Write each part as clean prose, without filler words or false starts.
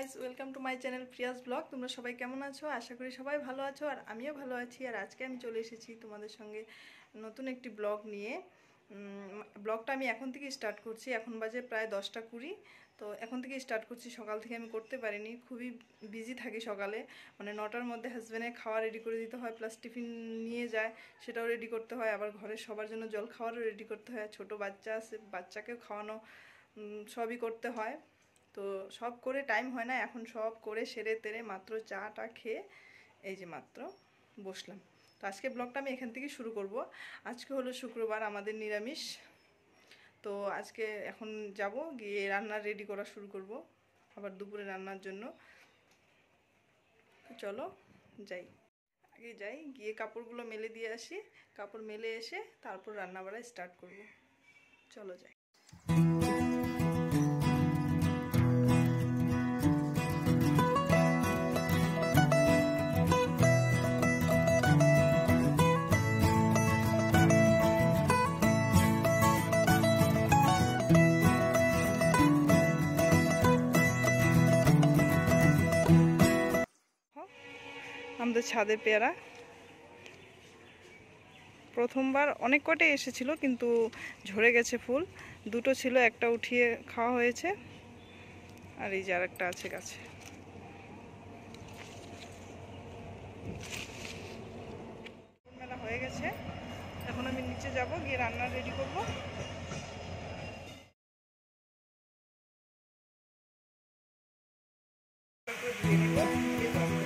Guys, welcome to my channel Prius blog. তোমরা সবাই কেমন আছো? আশা করি সবাই ভালো আছো, আর আমিও ভালো আছি। আর আজকে আমি চলে এসেছি তোমাদের সঙ্গে নতুন একটি ব্লগ নিয়ে। ব্লগটা আমি এখন থেকে স্টার্ট করছি। এখন বাজে প্রায় 10টা 20। তো এখন থেকে স্টার্ট করছি। সকাল থেকে আমি করতে পারিনি, খুবই বিজি থাকি সকালে। মানে 9টার মধ্যে হাজব্যান্ডের খাওয়া রেডি করে দিতে হয়, প্লাস টিফিন নিয়ে যায়, সেটাও রেডি করতে হয়। আবার ঘরের সবার জন্য জল খাওয়ারও রেডি করতে হয়। ছোট বাচ্চা আছে, বাচ্চাকেও খাওয়ানো, সবই করতে হয়। তো সব করে টাইম হয় না। এখন সব করে সেরে তেরে মাত্র চাটা খেয়ে এই যে মাত্র বসলাম। তো আজকে ব্লগটা আমি এখান থেকে শুরু করব। আজকে হলো শুক্রবার, আমাদের নিরামিষ। তো আজকে এখন যাব, গিয়ে রান্না রেডি করা শুরু করব আবার দুপুরে রান্নার জন্য। তো চলো যাই, আগে যাই, গিয়ে কাপড়গুলো মেলে দিয়ে আসি। কাপড় মেলে এসে তারপর রান্না বাড়া স্টার্ট করব। চলো যাই। আমাদের ছাদে পেয়ারা প্রথমবার অনেক কটাই এসেছিল, কিন্তু ঝরে গেছে ফুল। দুটো ছিল, একটা উঠিয়ে খাওয়া হয়েছে, আর এই যে আরেকটা আছে গাছে। মেলা হয়ে গেছে, এখন আমি নিচে যাব, গিয়ে রান্না রেডি করব। ধুয়ে নেব, দিয়ে বানাবো।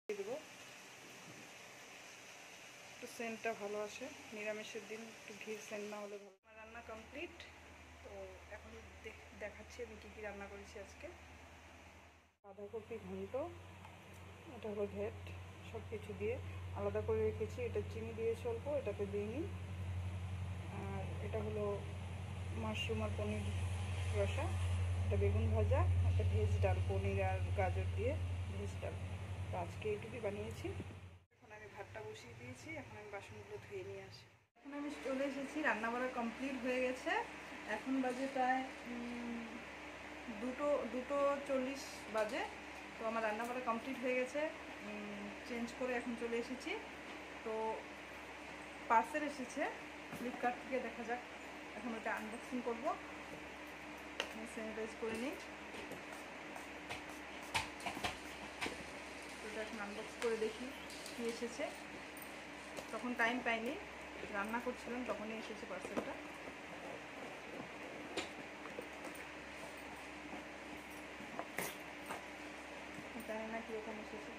দেবো একটু সেন্টটা ভালো আসে, নিরামিষের দিন একটু ঘির সেন্ট না হলে ভালো। আমার রান্না কমপ্লিট। তো এখন দেখাচ্ছি আমি কী কী রান্না করেছি আজকে। বাঁধাকপি ঘন্ট, এটা হলো ভেট, সব কিছু দিয়ে আলাদা করে রেখেছি। এটা চিনি দিয়েছি অল্প, এটাতে দিইনি। আর এটা হলো মাশরুম আর পনির রসা, এটা বেগুন ভাজা, একটা ভেজ ডাল, পনির আর গাজর দিয়ে ভেজ ডাল। তো আজকে এইটুকুই বানিয়েছি। এখন আমি ভাতটা বসিয়ে দিয়েছি, এখন আমি বাসনগুলো ধুয়ে নিয়ে আসি। এখন আমি চলে এসেছি, রান্না বাড়া কমপ্লিট হয়ে গেছে। এখন বাজে প্রায় 2:40 বাজে। তো আমার রান্না বাড়া কমপ্লিট হয়ে গেছে, চেঞ্জ করে এখন চলে এসেছি। তো পার্সেল এসেছে ফ্লিপকার্ট থেকে, দেখা যাক এখন ওটা আনবক্সিং করবো। স্যানিটাইজ করে নিই। ওটা এখন আনবক্স করে দেখি কী এসেছে। তখন টাইম পাইনি, রান্না করছিলাম, তখনই এসেছে পার্সেলটা। জানি না কীরকম এসেছে।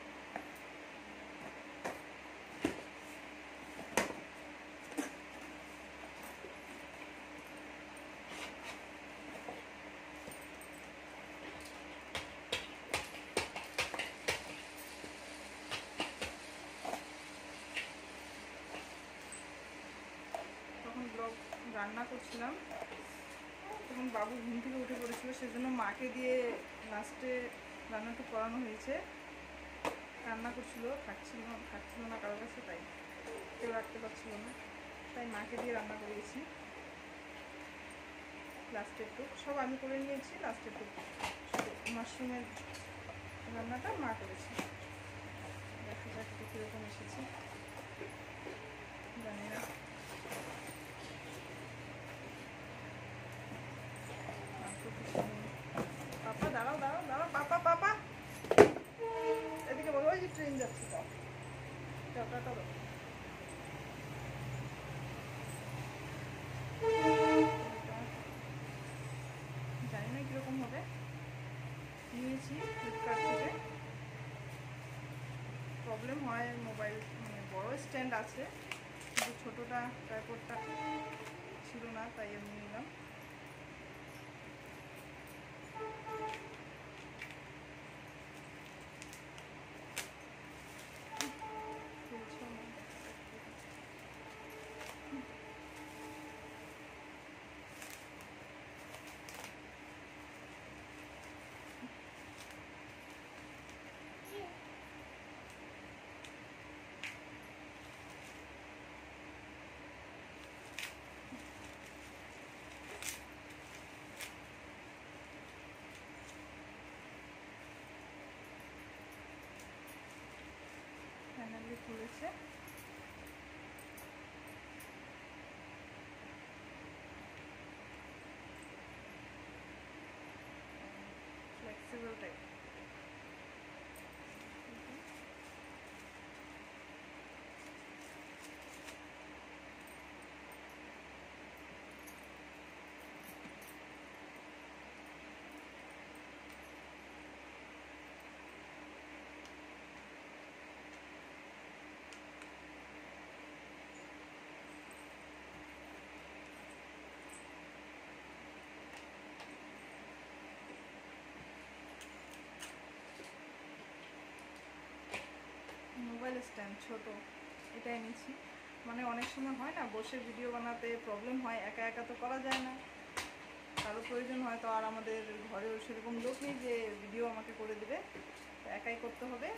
ব্লগ রান্না করছিলাম, তখন বাবু ঘুম থেকে উঠে পড়েছিল, সেজন্য মাকে দিয়ে লাস্টে রান্নাটা করানো হয়েছে। রান্না করছিল, থাকছিল না কারোর কাছে, তাই কেউ রাখতে পারছিল না, তাই মাকে দিয়ে রান্না করিয়েছি। লাস্টের টুক সব আমি করে নিয়েছি, লাস্টের টুক মাশরুমের রান্নাটা মা করেছি। দেখা যাক কীরকম এসেছে, জানি না। পাপা দাঁড়াও দাঁড়াও দাঁড়াও, পাপা পাপা এদিকে বলো, ওই যে ট্রেন যাচ্ছে। টাটা জানি না কীরকম হবে। নিয়েছি ফ্লিপকার্ট থেকে। প্রবলেম হয় মোবাইল, মানে বড়ো স্ট্যান্ড আছে কিন্তু ছোটোটা ট্রাইপডটা ছিল না, তাই আমি নিলাম। মোবাইল স্ট্যান্ড ছোট, এটা এনেছি। মানে অনেক সময় হয় না বসে ভিডিও বানাতে প্রবলেম হয়, একা একা তো করা যায় না, কারো প্রয়োজন হয় তো, আর আমাদের ঘরেও সেরকম লোক নেই যে ভিডিও আমাকে করে দেবে, তো একাই করতে হবে।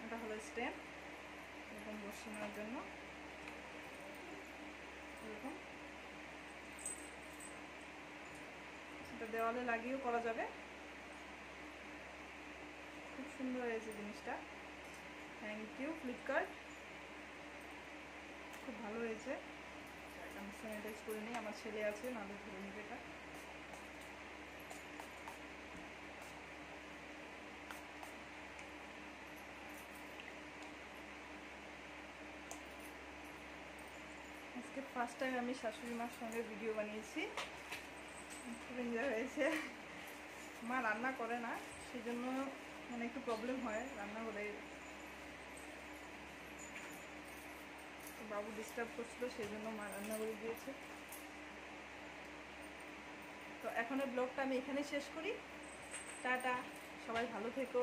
এটা হলো স্ট্যান্ড, এরকম বসে নেওয়ার জন্য, এরকম সেটা দেওয়ালে লাগিয়েও করা যাবে। খুব সুন্দর হয়েছে জিনিসটা, থ্যাংক ইউ ফ্লিপকার্ট, খুব ভালো হয়েছে। আমি স্যানিটাইজ করে নিই, আমার ছেলে আছে নাহলে ধরে নিবে এটা। আজকে ফার্স্ট টাইম আমি শাশুড়ি মার সঙ্গে ভিডিও বানিয়েছি, খুব এনজয় হয়েছে। মা রান্না করে না, সেই জন্য মানে একটু প্রবলেম হয় রান্না করে, বাবু ডিস্টার্ব করছিল সেই জন্য মা রান্না করে দিয়েছে। তো এখনের ব্লগটা আমি এখানেই শেষ করি, টাটা, সবাই ভালো থেকো।